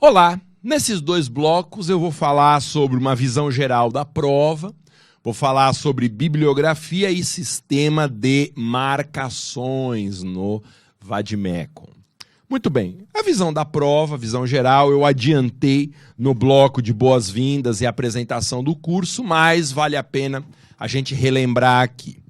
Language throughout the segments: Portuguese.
Olá, nesses dois blocos eu vou falar sobre uma visão geral da prova, vou falar sobre bibliografia e sistema de marcações no Vademecum. Muito bem, a visão da prova, a visão geral, eu adiantei no bloco de boas-vindas e apresentação do curso, mas vale a pena a gente relembrar aqui.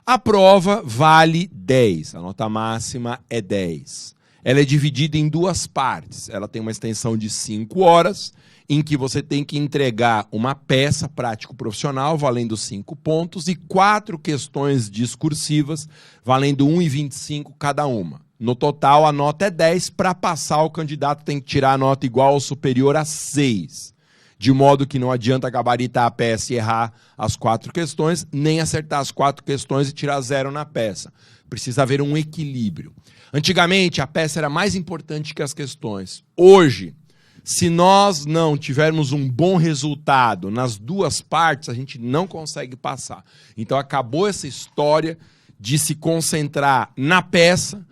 A prova vale 10, a nota máxima é 10. Ela é dividida em duas partes. Ela tem uma extensão de 5 horas, em que você tem que entregar uma peça prático-profissional, valendo 5 pontos, e 4 questões discursivas, valendo 1,25 cada uma. No total, a nota é 10. Para passar, o candidato tem que tirar a nota igual ou superior a 6. De modo que não adianta gabaritar a peça e errar as 4 questões, nem acertar as 4 questões e tirar 0 na peça. Precisa haver um equilíbrio. Antigamente, a peça era mais importante que as questões. Hoje, se nós não tivermos um bom resultado nas duas partes, a gente não consegue passar. Então, acabou essa história de se concentrar na peça,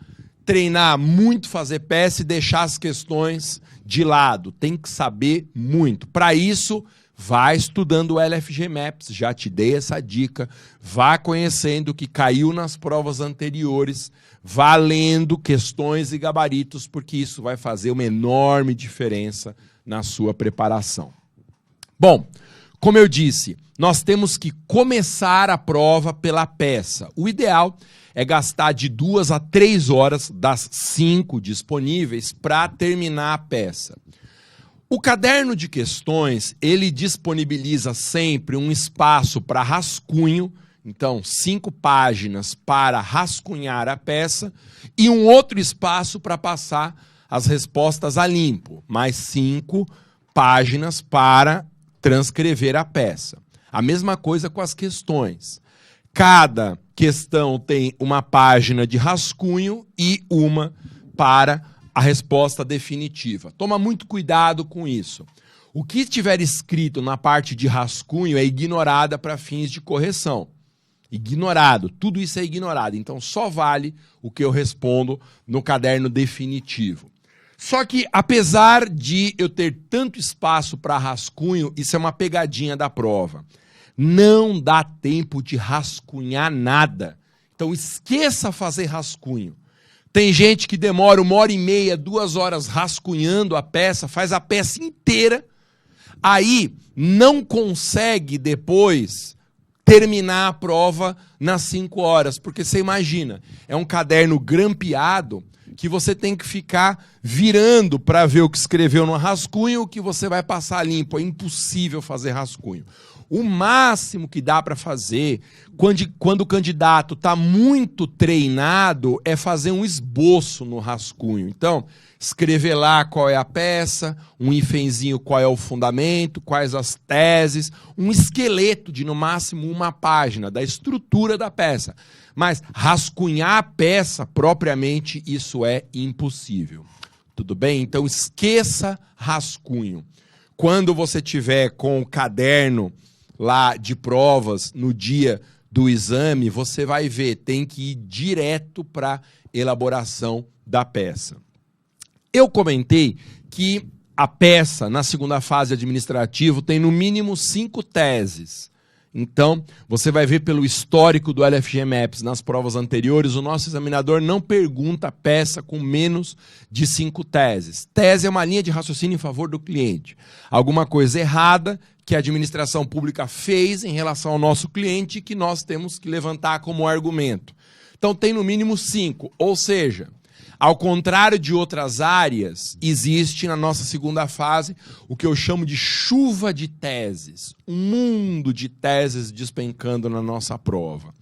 treinar muito, fazer peça e deixar as questões de lado. Tem que saber muito. Para isso, vá estudando o LFG Maps, já te dei essa dica. Vá conhecendo o que caiu nas provas anteriores, vá lendo questões e gabaritos, porque isso vai fazer uma enorme diferença na sua preparação. Bom, como eu disse, nós temos que começar a prova pela peça. O ideal é gastar de 2 a 3 horas das 5 disponíveis para terminar a peça. O caderno de questões, ele disponibiliza sempre um espaço para rascunho, então 5 páginas para rascunhar a peça e um outro espaço para passar as respostas a limpo, mais 5 páginas para transcrever a peça. A mesma coisa com as questões. Cada questão tem uma página de rascunho e uma para a resposta definitiva. Toma muito cuidado com isso. O que estiver escrito na parte de rascunho é ignorada para fins de correção. Ignorado, tudo isso é ignorado. Então só vale o que eu respondo no caderno definitivo. Só que, apesar de eu ter tanto espaço para rascunho, isso é uma pegadinha da prova. Não dá tempo de rascunhar nada. Então esqueça fazer rascunho. Tem gente que demora 1h30, 2 horas rascunhando a peça, faz a peça inteira, aí não consegue depois terminar a prova nas 5 horas. Porque você imagina, é um caderno grampeado que você tem que ficar virando para ver o que escreveu no rascunho, o que você vai passar limpo. É impossível fazer rascunho. O máximo que dá para fazer, quando o candidato está muito treinado, é fazer um esboço no rascunho. Então, escrever lá qual é a peça, um hífenzinho qual é o fundamento, quais as teses, um esqueleto de no máximo 1 página da estrutura da peça. Mas rascunhar a peça propriamente, isso é impossível. Tudo bem? Então esqueça rascunho. Quando você tiver com o caderno lá de provas no dia do exame, você vai ver, tem que ir direto para a elaboração da peça. Eu comentei que a peça, na segunda fase administrativa, tem no mínimo 5 teses. Então, você vai ver pelo histórico do LFG Maps nas provas anteriores, o nosso examinador não pergunta peça com menos de 5 teses. Tese é uma linha de raciocínio em favor do cliente. Alguma coisa errada que a administração pública fez em relação ao nosso cliente que nós temos que levantar como argumento. Então, tem no mínimo 5, ou seja, ao contrário de outras áreas, existe na nossa segunda fase o que eu chamo de chuva de teses. Um mundo de teses despencando na nossa prova.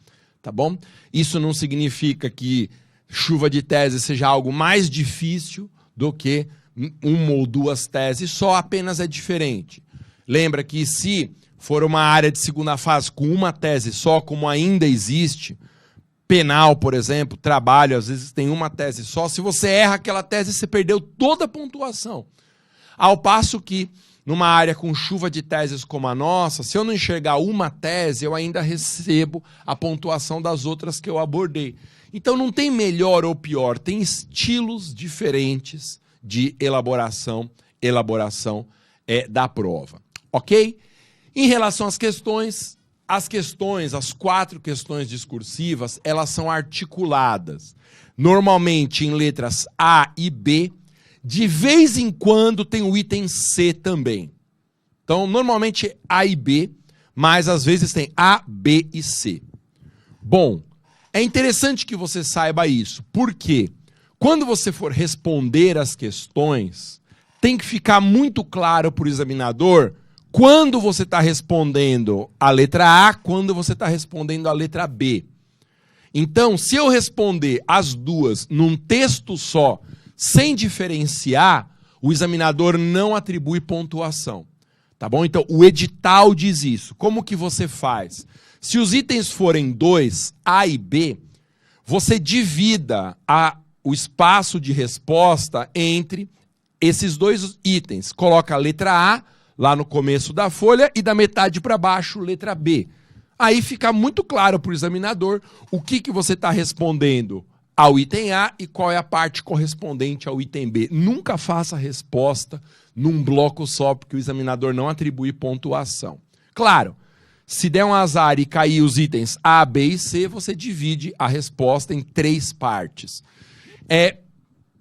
Tá bom? Isso não significa que chuva de teses seja algo mais difícil do que 1 ou 2 teses, só apenas é diferente. Lembra que se for uma área de segunda fase com 1 tese só, como ainda existe, penal, por exemplo, trabalho, às vezes tem 1 tese só. Se você erra aquela tese, você perdeu toda a pontuação. Ao passo que, numa área com chuva de teses como a nossa, se eu não enxergar 1 tese, eu ainda recebo a pontuação das outras que eu abordei. Então não tem melhor ou pior, tem estilos diferentes de elaboração elaboração da prova, ok? Em relação às questões, as 4 questões discursivas, elas são articuladas, normalmente em letras A e B, de vez em quando tem o item C também. Então, normalmente A e B, mas às vezes tem A, B e C. Bom, é interessante que você saiba isso, porque quando você for responder as questões, tem que ficar muito claro para o examinador quando você está respondendo a letra A, quando você está respondendo a letra B. Então, se eu responder as duas num texto só, sem diferenciar, o examinador não atribui pontuação. Tá bom? Então, o edital diz isso. Como que você faz? Se os itens forem 2, A e B, você divida o espaço de resposta entre esses 2 itens. Coloca a letra A lá no começo da folha e da metade para baixo, letra B. Aí fica muito claro para o examinador o que você está respondendo ao item A e qual é a parte correspondente ao item B. Nunca faça a resposta num bloco só, porque o examinador não atribui pontuação. Claro, se der um azar e cair os itens A, B e C, você divide a resposta em 3 partes.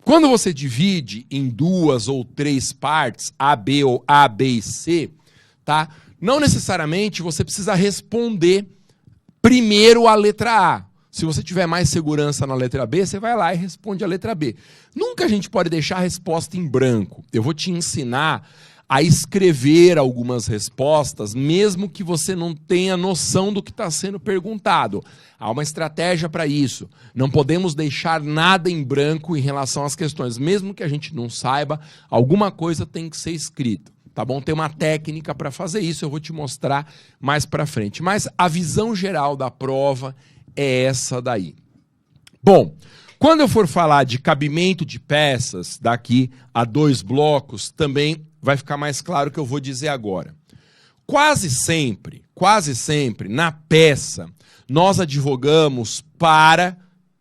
Quando você divide em 2 ou 3 partes, A, B ou A, B e C, tá? Não necessariamente você precisa responder primeiro a letra A. Se você tiver mais segurança na letra B, você vai lá e responde a letra B. Nunca a gente pode deixar a resposta em branco. Eu vou te ensinar a escrever algumas respostas, mesmo que você não tenha noção do que está sendo perguntado. Há uma estratégia para isso. Não podemos deixar nada em branco em relação às questões. Mesmo que a gente não saiba, alguma coisa tem que ser escrita. Tá bom? Tem uma técnica para fazer isso, eu vou te mostrar mais para frente. Mas a visão geral da prova é essa daí. Bom, quando eu for falar de cabimento de peças, daqui a 2 blocos, também vai ficar mais claro o que eu vou dizer agora. Quase sempre, na peça, nós advogamos para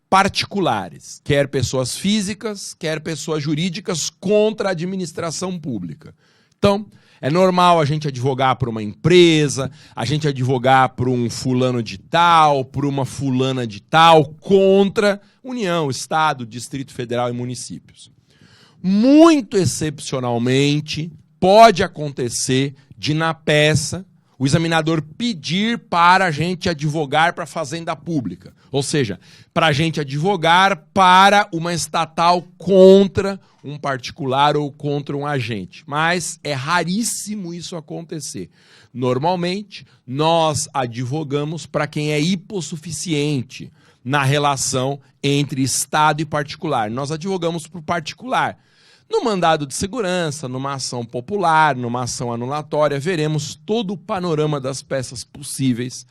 particulares, quer pessoas físicas, quer pessoas jurídicas, contra a administração pública. Então, é normal a gente advogar por uma empresa, a gente advogar por um fulano de tal, por uma fulana de tal, contra União, Estado, Distrito Federal e municípios. Muito excepcionalmente, pode acontecer de, na peça, o examinador pedir para a gente advogar para a Fazenda Pública. Ou seja, para a gente advogar para uma estatal contra um particular ou contra um agente. Mas é raríssimo isso acontecer. Normalmente, nós advogamos para quem é hipossuficiente na relação entre Estado e particular. Nós advogamos para o particular. No mandado de segurança, numa ação popular, numa ação anulatória, veremos todo o panorama das peças possíveis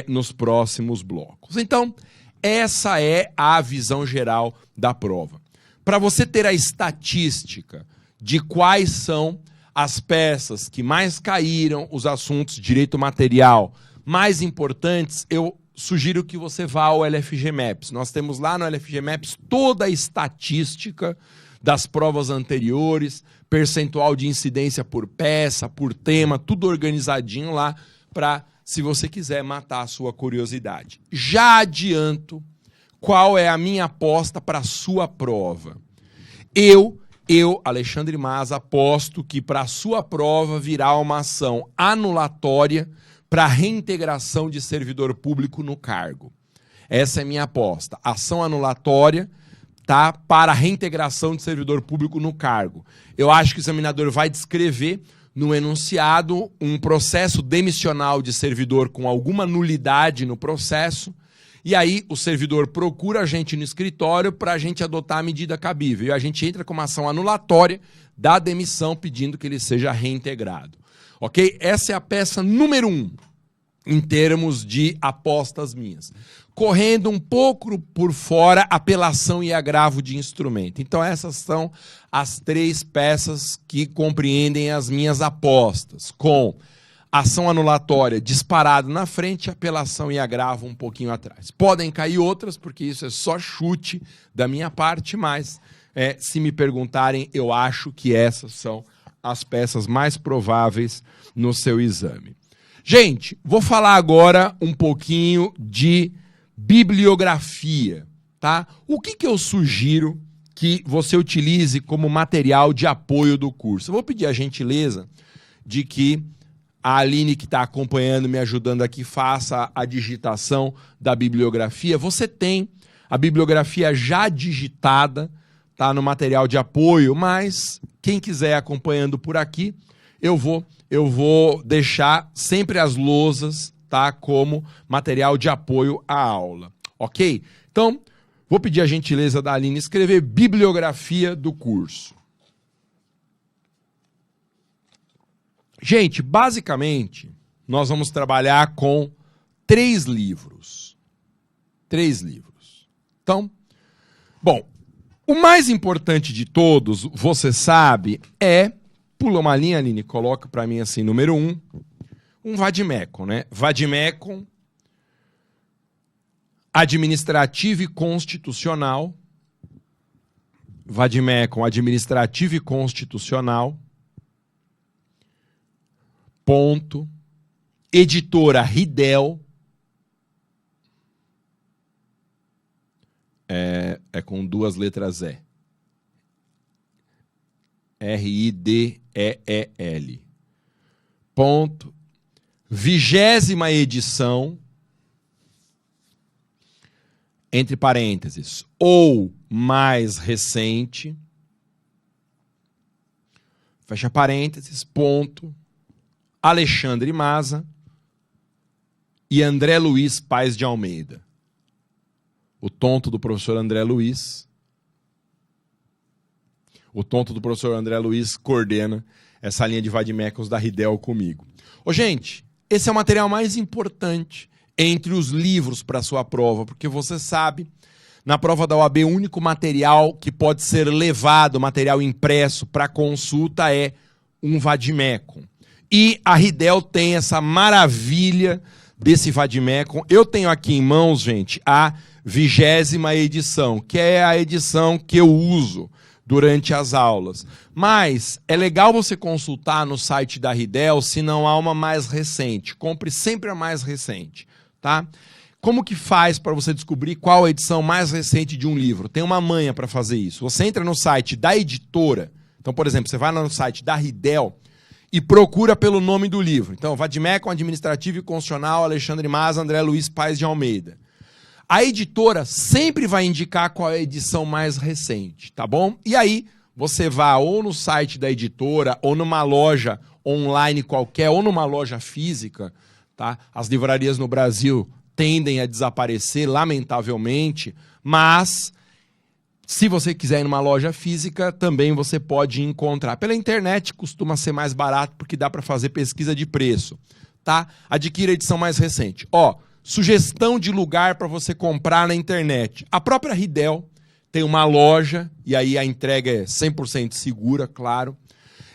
nos próximos blocos. Então, essa é a visão geral da prova. Para você ter a estatística de quais são as peças que mais caíram, os assuntos de direito material mais importantes, eu sugiro que você vá ao LFG Maps. Nós temos lá no LFG Maps toda a estatística das provas anteriores, percentual de incidência por peça, por tema, tudo organizadinho lá para, se você quiser, matar a sua curiosidade. Já adianto qual é a minha aposta para a sua prova. Eu, Alexandre Mas, aposto que para a sua prova virá uma ação anulatória para reintegração de servidor público no cargo. Essa é a minha aposta. Ação anulatória, tá, para a reintegração de servidor público no cargo. Eu acho que o examinador vai descrever no enunciado um processo demissional de servidor com alguma nulidade no processo, e aí o servidor procura a gente no escritório para a gente adotar a medida cabível. E a gente entra com uma ação anulatória da demissão pedindo que ele seja reintegrado. Ok? Essa é a peça número 1, em termos de apostas minhas. Correndo um pouco por fora, apelação e agravo de instrumento. Então essas são as 3 peças que compreendem as minhas apostas, com ação anulatória disparado na frente, apelação e agravo um pouquinho atrás. Podem cair outras, porque isso é só chute da minha parte, mas se me perguntarem, eu acho que essas são as peças mais prováveis no seu exame. Gente, vou falar agora um pouquinho de bibliografia, tá? O que eu sugiro que você utilize como material de apoio do curso? Eu vou pedir a gentileza de que a Aline, que está acompanhando, me ajudando aqui, faça a digitação da bibliografia. Você tem a bibliografia já digitada, tá, no material de apoio, mas quem quiser acompanhando por aqui, eu vou deixar sempre as lousas, tá, como material de apoio à aula, ok? Então, vou pedir a gentileza da Aline escrever bibliografia do curso. Gente, basicamente, nós vamos trabalhar com 3 livros. 3 livros. Então, bom, o mais importante de todos, você sabe, pula uma linha, Aline, coloca para mim assim, número 1, um vade-mecum, né? Vade-mecum, administrativo e constitucional. Vade-mecum, administrativo e constitucional. Ponto. Editora Ridel. É com 2 letras E. R-I-D-E-E-L. Ponto. 20ª edição, entre parênteses, ou mais recente, fecha parênteses, ponto, Alexandre Maza e André Luiz Paes de Almeida. O tonto do professor André Luiz. O tonto do professor André Luiz coordena essa linha de vade-mecums da Ridel comigo. Ô, gente, esse é o material mais importante entre os livros para a sua prova, porque você sabe, na prova da OAB, o único material que pode ser levado, material impresso para consulta, é um vade-mecum. E a Ridel tem essa maravilha desse vade-mecum. Eu tenho aqui em mãos, gente, a 20ª edição, que é a edição que eu uso durante as aulas. Mas é legal você consultar no site da Ridel se não há uma mais recente. Compre sempre a mais recente, tá? Como que faz para você descobrir qual a edição mais recente de um livro? Tem uma manha para fazer isso. Você entra no site da editora. Então, por exemplo, você vai lá no site da Ridel e procura pelo nome do livro. Então, vade-mecum, administrativo e constitucional, Alexandre Maza, André Luiz Paes de Almeida. A editora sempre vai indicar qual é a edição mais recente, tá bom? E aí, você vai ou no site da editora, ou numa loja online qualquer, ou numa loja física, tá? As livrarias no Brasil tendem a desaparecer, lamentavelmente, mas se você quiser ir numa loja física, também você pode encontrar. Pela internet costuma ser mais barato, porque dá para fazer pesquisa de preço, tá? Adquira a edição mais recente. Ó, sugestão de lugar para você comprar na internet. A própria Ridel tem uma loja, e aí a entrega é 100% segura, claro.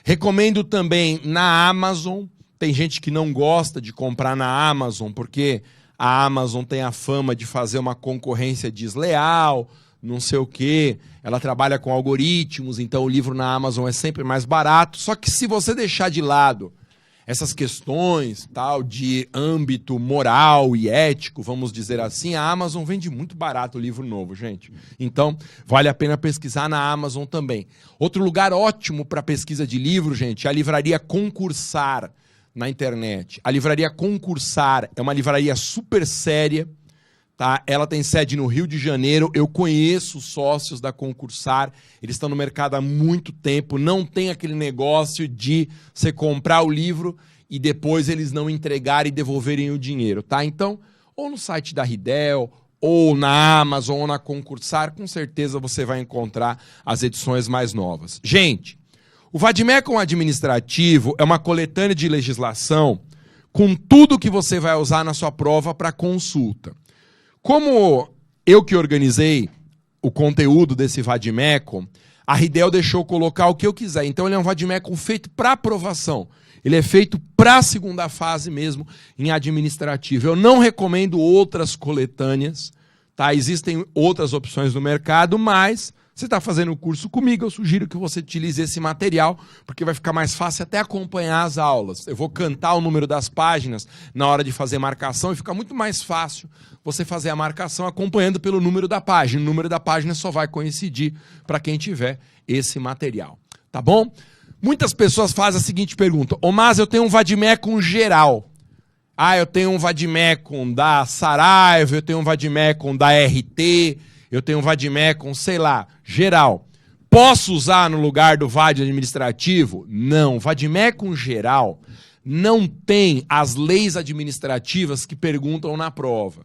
Recomendo também na Amazon. Tem gente que não gosta de comprar na Amazon, porque a Amazon tem a fama de fazer uma concorrência desleal, não sei o quê. Ela trabalha com algoritmos, então o livro na Amazon é sempre mais barato. Só que se você deixar de lado essas questões tal de âmbito moral e ético, vamos dizer assim, a Amazon vende muito barato o livro novo, gente. Então, vale a pena pesquisar na Amazon também. Outro lugar ótimo para pesquisa de livro, gente, é a livraria Concursar na internet. A livraria Concursar é uma livraria super séria, tá? Ela tem sede no Rio de Janeiro. Eu conheço os sócios da Concursar, eles estão no mercado há muito tempo. Não tem aquele negócio de você comprar o livro e depois eles não entregarem e devolverem o dinheiro, tá? Então, ou no site da Ridel, ou na Amazon, ou na Concursar, com certeza você vai encontrar as edições mais novas. Gente, o vade-mecum administrativo é uma coletânea de legislação com tudo que você vai usar na sua prova para consulta. Como eu que organizei o conteúdo desse vade-mecum, a Ridel deixou colocar o que eu quiser. Então ele é um vade-mecum feito para aprovação. Ele é feito para a segunda fase mesmo, em administrativo. Eu não recomendo outras coletâneas, tá? Existem outras opções no mercado, mas Você está fazendo o curso comigo, eu sugiro que você utilize esse material, porque vai ficar mais fácil até acompanhar as aulas. Eu vou cantar o número das páginas na hora de fazer marcação e fica muito mais fácil você fazer a marcação acompanhando pelo número da página. O número da página só vai coincidir para quem tiver esse material. Tá bom? Muitas pessoas fazem a seguinte pergunta: ô, mas eu tenho um vademecum geral. Eu tenho um vademecum da Saraiva, eu tenho um vademecum da RT, eu tenho um vademecum, sei lá, geral. Posso usar no lugar do VAD administrativo? Não. Vademecum geral não tem as leis administrativas que perguntam na prova.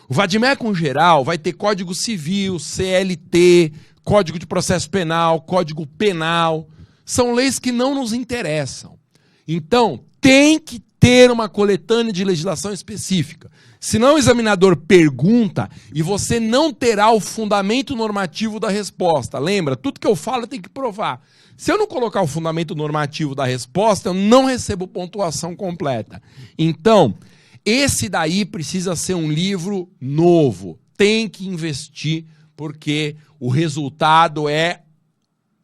O vademecum geral vai ter Código Civil, CLT, Código de Processo Penal, Código Penal. São leis que não nos interessam. Então, tem que ter uma coletânea de legislação específica. Senão o examinador pergunta e você não terá o fundamento normativo da resposta. Lembra? Tudo que eu falo eu tenho que provar. Se eu não colocar o fundamento normativo da resposta, eu não recebo pontuação completa. Então, esse daí precisa ser um livro novo. Tem que investir, porque o resultado é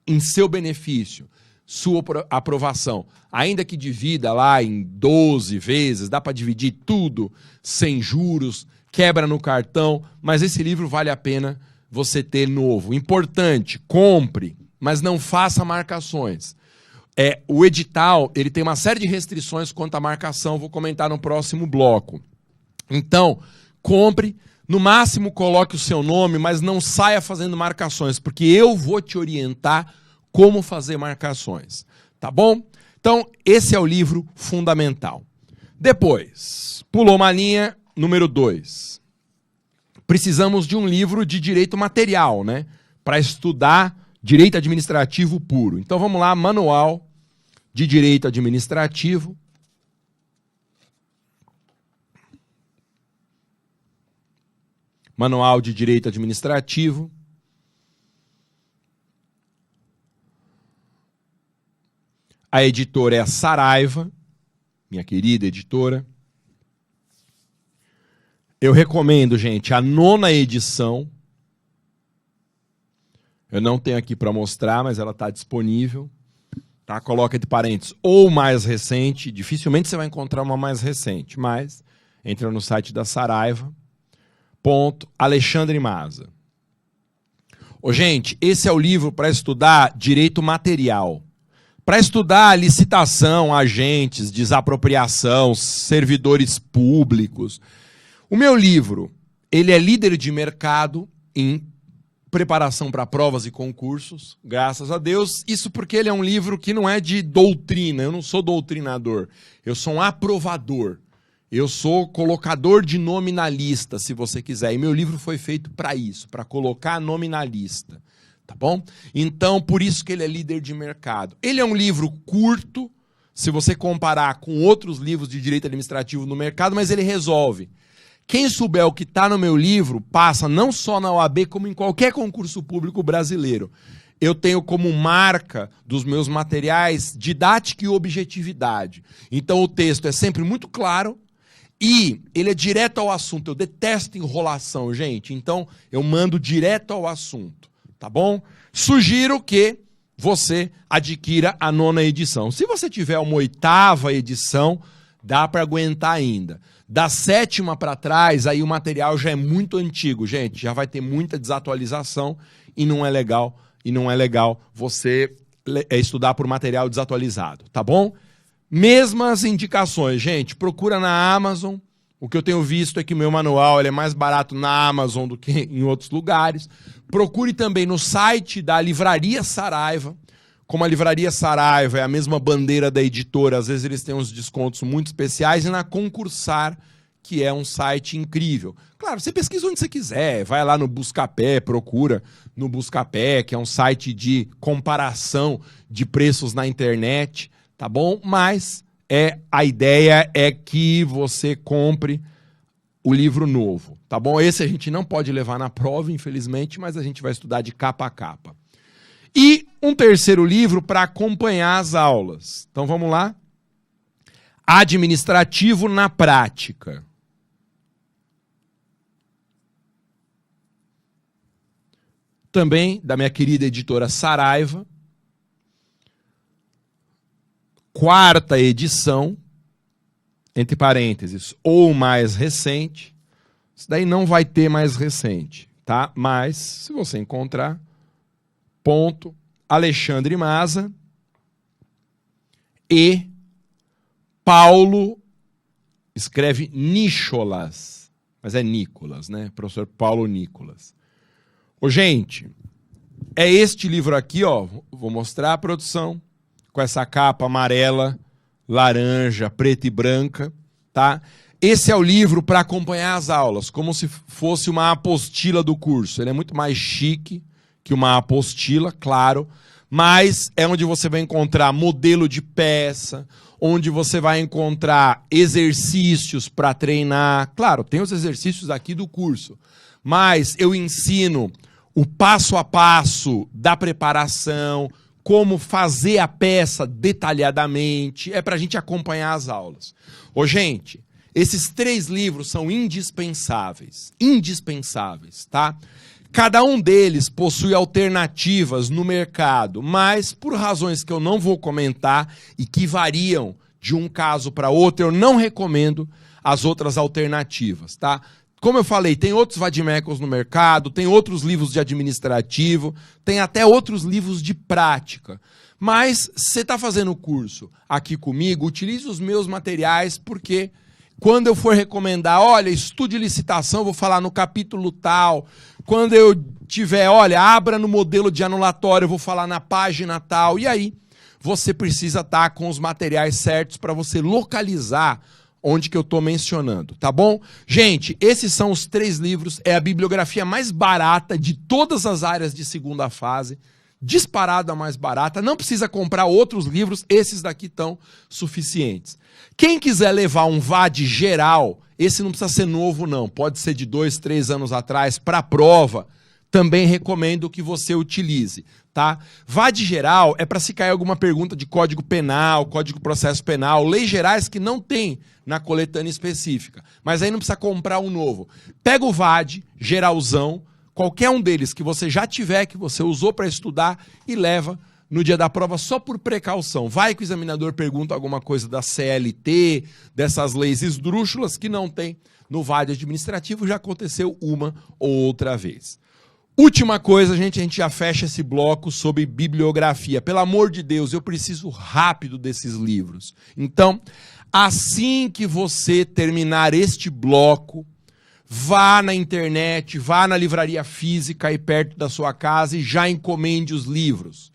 em seu benefício. Sua aprovação. Ainda que divida lá em 12 vezes, dá para dividir tudo sem juros, quebra no cartão, mas esse livro vale a pena você ter novo. Importante, compre, mas não faça marcações. O edital, ele tem uma série de restrições quanto à marcação, vou comentar no próximo bloco. Então, compre, no máximo coloque o seu nome, mas não saia fazendo marcações, porque eu vou te orientar como fazer marcações, tá bom? Então, esse é o livro fundamental. Depois, pulou uma linha, número 2. Precisamos de um livro de direito material, né? Para estudar direito administrativo puro. Então, vamos lá, Manual de Direito Administrativo. Manual de Direito Administrativo. A editora é a Saraiva, minha querida editora. Eu recomendo, gente, a 9ª edição. Eu não tenho aqui para mostrar, mas ela está disponível. Tá? Coloca de parênteses, ou mais recente. Dificilmente você vai encontrar uma mais recente, mas entra no site da Saraiva. Alexandre Maza. Gente, esse é o livro para estudar direito material. Para estudar licitação, agentes, desapropriação, servidores públicos. O meu livro, ele é líder de mercado em preparação para provas e concursos, graças a Deus. Isso porque ele é um livro que não é de doutrina, eu não sou doutrinador, eu sou um aprovador. Eu sou colocador de nome na lista, se você quiser. E meu livro foi feito para isso, para colocar nome na lista. Tá bom? Então, por isso que ele é líder de mercado. Ele é um livro curto, se você comparar com outros livros de direito administrativo no mercado, mas ele resolve. Quem souber o que está no meu livro, passa não só na OAB, como em qualquer concurso público brasileiro. Eu tenho como marca dos meus materiais didática e objetividade. Então, o texto é sempre muito claro e ele é direto ao assunto. Eu detesto enrolação, gente. Então, eu mando direto ao assunto. Tá bom? Sugiro que você adquira a 9ª edição. Se você tiver uma 8ª edição, dá para aguentar ainda. Da 7ª para trás, aí o material já é muito antigo, gente. Já vai ter muita desatualização e não é legal. E não é legal você estudar por material desatualizado, tá bom? Mesmas indicações, gente. Procura na Amazon. O que eu tenho visto é que o meu manual ele é mais barato na Amazon do que em outros lugares. Procure também no site da Livraria Saraiva. Como a Livraria Saraiva é a mesma bandeira da editora, às vezes eles têm uns descontos muito especiais. E na Concursar, que é um site incrível. Claro, você pesquisa onde você quiser. Vai lá no Buscapé, procura no Buscapé, que é um site de comparação de preços na internet. Tá bom? Mas a ideia é que você compre o livro novo, tá bom? Esse a gente não pode levar na prova, infelizmente, mas a gente vai estudar de capa a capa. E um terceiro livro para acompanhar as aulas. Então vamos lá. Administrativo na prática. também da minha querida editora Saraiva, 4ª edição, entre parênteses, ou mais recente. Isso daí não vai ter mais recente, tá? Mas, se você encontrar, ponto, Alexandre Maza e Paulo, escreve Nicholas, mas é Nicolas, né? Professor Paulo Nicolas. Ô, gente, é este livro aqui, ó, vou mostrar a produção, com essa capa amarela, laranja, preta e branca, tá? Esse é o livro para acompanhar as aulas, como se fosse uma apostila do curso. Ele é muito mais chique que uma apostila, claro, mas é onde você vai encontrar modelo de peça, onde você vai encontrar exercícios para treinar. Claro, tem os exercícios aqui do curso, mas eu ensino o passo a passo da preparação, como fazer a peça detalhadamente, é para a gente acompanhar as aulas. Ô, gente, esses 3 livros são indispensáveis, tá? Cada um deles possui alternativas no mercado, mas por razões que eu não vou comentar e que variam de um caso para outro, eu não recomendo as outras alternativas, tá? Como eu falei, tem outros vademecums no mercado, tem outros livros de administrativo, tem até outros livros de prática. Mas se você está fazendo o curso aqui comigo, utilize os meus materiais, porque quando eu for recomendar, olha, estude licitação, eu vou falar no capítulo tal. Quando eu tiver, olha, abra no modelo de anulatório, eu vou falar na página tal. E aí, você precisa estar com os materiais certos para você localizar onde que eu estou mencionando, tá bom? Gente, esses são os 3 livros, é a bibliografia mais barata de todas as áreas de segunda fase, disparada mais barata, não precisa comprar outros livros, esses daqui estão suficientes. Quem quiser levar um VAD geral, esse não precisa ser novo não, pode ser de 2, 3 anos atrás, para a prova, também recomendo que você utilize, tá? VAD geral é para se cair alguma pergunta de Código Penal, Código de Processo Penal, leis gerais que não tem na coletânea específica, mas aí não precisa comprar um novo. Pega o VAD geralzão, qualquer um deles que você já tiver, que você usou para estudar e leva no dia da prova só por precaução. Vai que o examinador pergunta alguma coisa da CLT, dessas leis esdrúxulas que não tem no VAD administrativo, já aconteceu uma ou outra vez. Última coisa, gente, a gente já fecha esse bloco sobre bibliografia. Pelo amor de Deus, eu preciso rápido desses livros. Então, assim que você terminar este bloco, vá na internet, vá na livraria física aí perto da sua casa e já encomende os livros,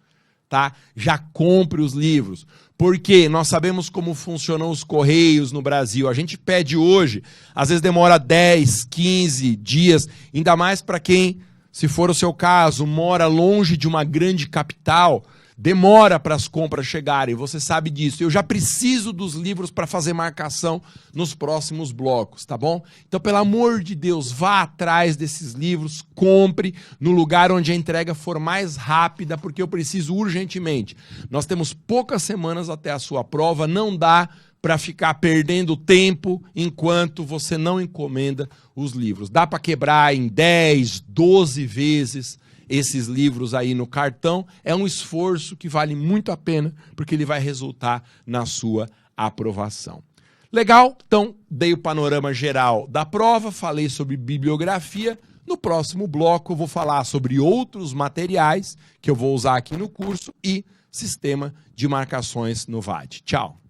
tá? Já compre os livros, porque nós sabemos como funcionam os correios no Brasil. A gente pede hoje, às vezes demora 10, 15 dias, ainda mais para quem, se for o seu caso, mora longe de uma grande capital, demora para as compras chegarem, você sabe disso. Eu já preciso dos livros para fazer marcação nos próximos blocos, tá bom? Então, pelo amor de Deus, vá atrás desses livros, compre no lugar onde a entrega for mais rápida, porque eu preciso urgentemente. Nós temos poucas semanas até a sua prova, não dá para ficar perdendo tempo enquanto você não encomenda os livros. Dá para quebrar em 10, 12 vezes esses livros aí no cartão. É um esforço que vale muito a pena, porque ele vai resultar na sua aprovação. Legal? Então, dei o panorama geral da prova, falei sobre bibliografia. No próximo bloco eu vou falar sobre outros materiais que eu vou usar aqui no curso e sistema de marcações no VAD. Tchau!